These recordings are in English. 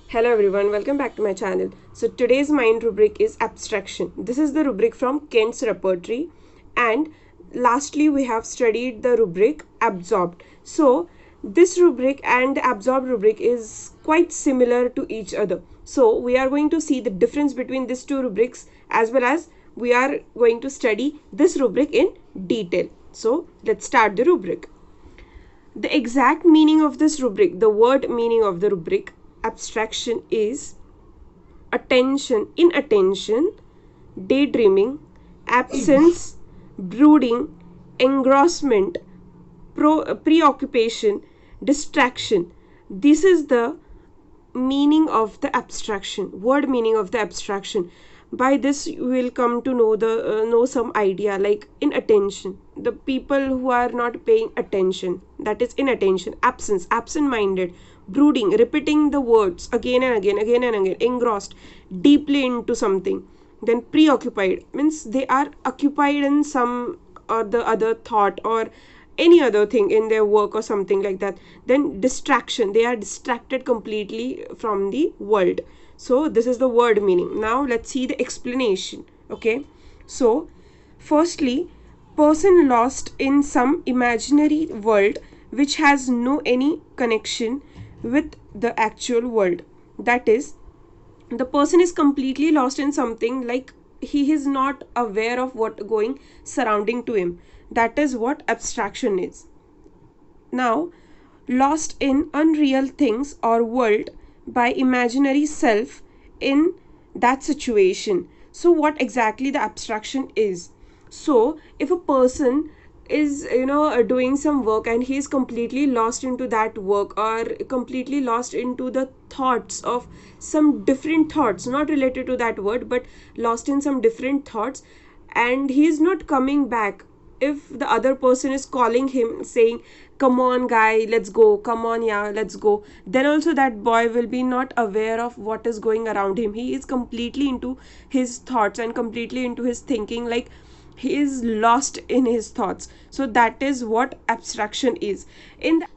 Hello everyone, welcome back to my channel. So today's mind rubric is abstraction. This is the rubric from Kent's Repertory, and lastly we have studied the rubric absorbed. So this rubric and the absorbed rubric is quite similar to each other. So we are going to see the difference between these two rubrics, as well as we are going to study this rubric in detail. So let's start the rubric. The exact meaning of this rubric, the word meaning of the rubric abstraction is attention, inattention, daydreaming, absence, brooding, engrossment, preoccupation, distraction. This is the meaning of the abstraction, word meaning of the abstraction. By this you will come to know some idea, like inattention, the people who are not paying attention, that is inattention. Absence, absent minded. Brooding, repeating the words again and again, again and again, engrossed, deeply into something. Then preoccupied means they are occupied in some or the other thought or any other thing in their work or something like that. Then distraction, they are distracted completely from the world. So this is the word meaning. Now let's see the explanation. Okay, so firstly, person lost in some imaginary world which has no any connection with the actual world. That is, the person is completely lost in something, like he is not aware of what going surrounding to him. That is what abstraction is. Now, lost in unreal things or world by imaginary self in that situation. So what exactly the abstraction is? So if a person is doing some work and he is completely lost into that work, or completely lost into the thoughts of some different thoughts not related to that word, but lost in some different thoughts, and he is not coming back. If the other person is calling him saying, come on guy, let's go, come on, yeah, let's go, then also that boy will be not aware of what is going around him. He is completely into his thoughts and completely into his thinking, like he is lost in his thoughts. So that is what abstraction is.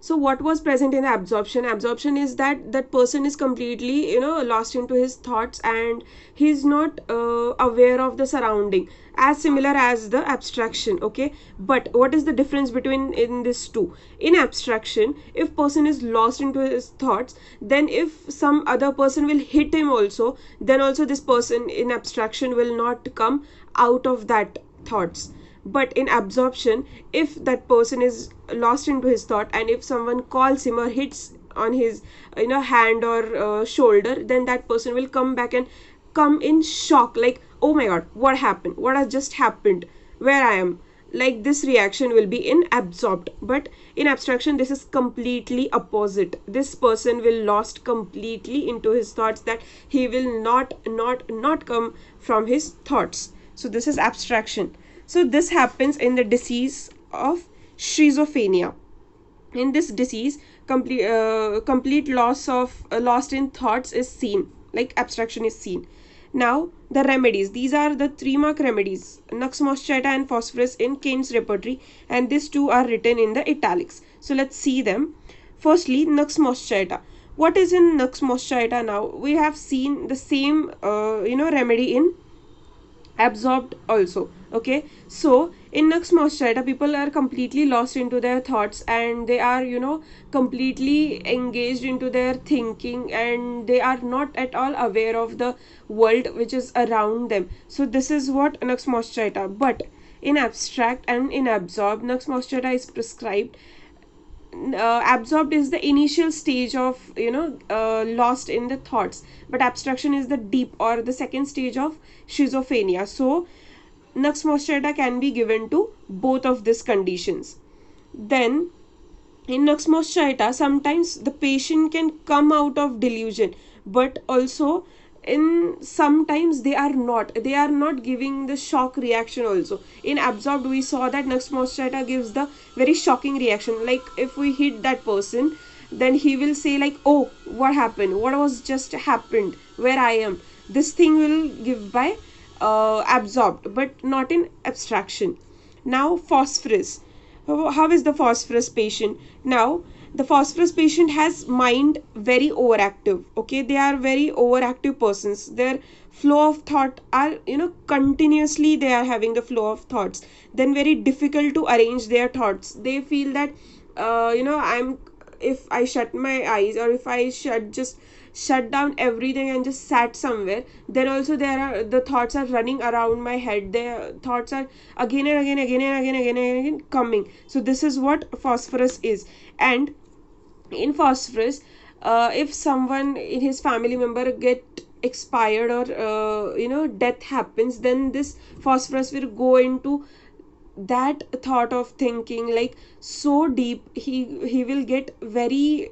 So what was present in the absorption is that that person is completely lost into his thoughts, and he is not aware of the surrounding, as similar as the abstraction. Okay, but what is the difference between in these two? In abstraction, if person is lost into his thoughts, then if some other person will hit him also, then also this person in abstraction will not come out of that thoughts. But in absorption, if that person is lost into his thought, and if someone calls him or hits on his hand or shoulder, then that person will come back and come in shock, like, oh my god, what happened, what has just happened, where I am. Like this reaction will be in absorbed. But in abstraction, this is completely opposite. This person will lost completely into his thoughts, that he will not come from his thoughts. So this is abstraction. So this happens in the disease of schizophrenia. In this disease, complete loss of lost in thoughts is seen, like abstraction is seen. Now the remedies, these are the 3-mark remedies, nux moschaeta and phosphorus in Kent's Repertory, and these two are written in the italics. So let's see them. Firstly, nux moschaeta. What is in nux moschaeta? Now we have seen the same remedy in absorbed also. Okay, so in nux moschaeta, people are completely lost into their thoughts, and they are completely engaged into their thinking, and they are not at all aware of the world which is around them. So this is what nux moschaeta. But in abstract and in absorbed, nux moschaeta is prescribed. Absorbed is the initial stage of lost in the thoughts, but abstraction is the deep or the second stage of schizophrenia. So nux moschaeta can be given to both of these conditions. Then in nux moschaeta, sometimes the patient can come out of delusion, but also in sometimes they are not giving the shock reaction also. In absorbed, we saw that nux moschaeta gives the very shocking reaction, like if we hit that person, then he will say like, oh, what happened, what was just happened, where I am. This thing will give by absorbed, but not in abstraction. Now phosphorus, how is the phosphorus patient? Now the phosphorus patient has mind very overactive. Okay, they are very overactive persons. Their flow of thought are, continuously they are having the flow of thoughts. Then very difficult to arrange their thoughts. They feel that I'm, if I shut my eyes, or if I shut down everything and just sat somewhere, then also there are the thoughts are running around my head. Their thoughts are again and again, again and again, again and again coming. So this is what phosphorus is. And in phosphorus, if someone in his family member get expired, or death happens, then this phosphorus will go into that thought of thinking, like so deep. He will get very,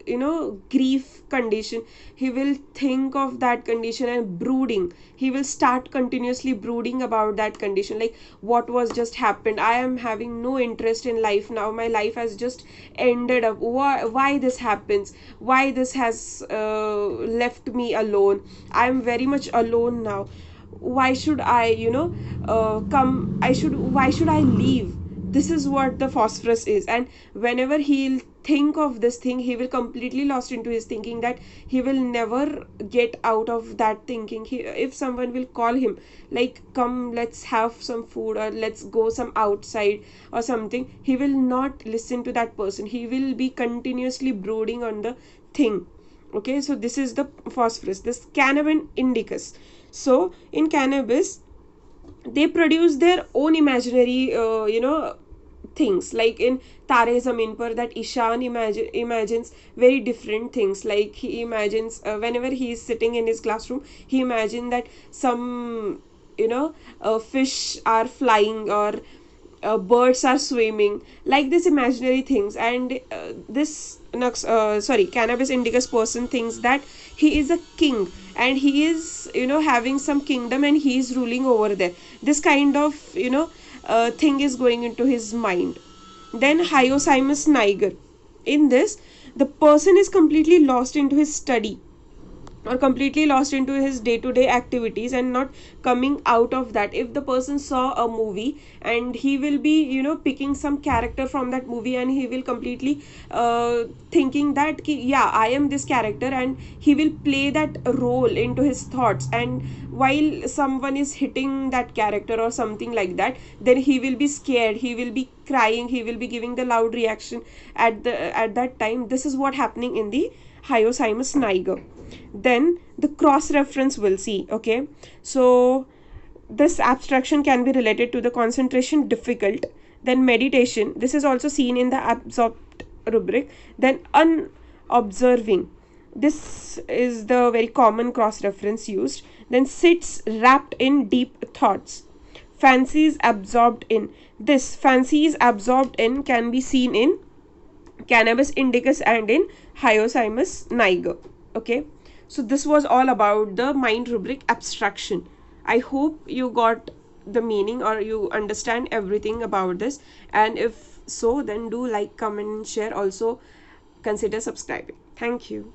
grief condition. He will think of that condition and brooding. He will start continuously brooding about that condition, like what was just happened. I am having no interest in life now. My life has just ended up. Why this happens? Why this has left me alone? I am very much alone now. Why should I, why should I leave? This is what the phosphorus is. And whenever he'll think of this thing, he will completely lost into his thinking, that he will never get out of that thinking. If someone will call him, like, come, let's have some food, or let's go some outside or something, he will not listen to that person. He will be continuously brooding on the thing. Okay, so this is the phosphorus, this cannabis indicus. So in cannabis, they produce their own imaginary things. Like in Tare Zameen Par, that Ishan imagines very different things. Like he imagines, whenever he is sitting in his classroom, he imagines that some, fish are flying, or birds are swimming, like this imaginary things. And this cannabis indicus person thinks that he is a king, and he is, having some kingdom, and he is ruling over there. This kind of, thing is going into his mind. Then Hyoscyamus niger, in this, the person is completely lost into his study, or completely lost into his day-to-day activities, and not coming out of that. If the person saw a movie, and he will be, picking some character from that movie, and he will completely thinking that yeah, I am this character, and he will play that role into his thoughts. And while someone is hitting that character or something like that, then he will be scared, he will be crying, he will be giving the loud reaction at that time. This is what happening in the Hyoscyamus niger. Then the cross reference we'll see. Okay, so this abstraction can be related to the concentration difficult. Then meditation, this is also seen in the absorbed rubric. Then unobserving, this is the very common cross reference used. Then sits wrapped in deep thoughts. Fancies absorbed in, this fancies absorbed in can be seen in cannabis indicus and in Hyoscyamus niger. Okay, so this was all about the mind rubric abstraction. I hope you got the meaning, or you understand everything about this. And if so, then do like, comment and share. Also consider subscribing. Thank you.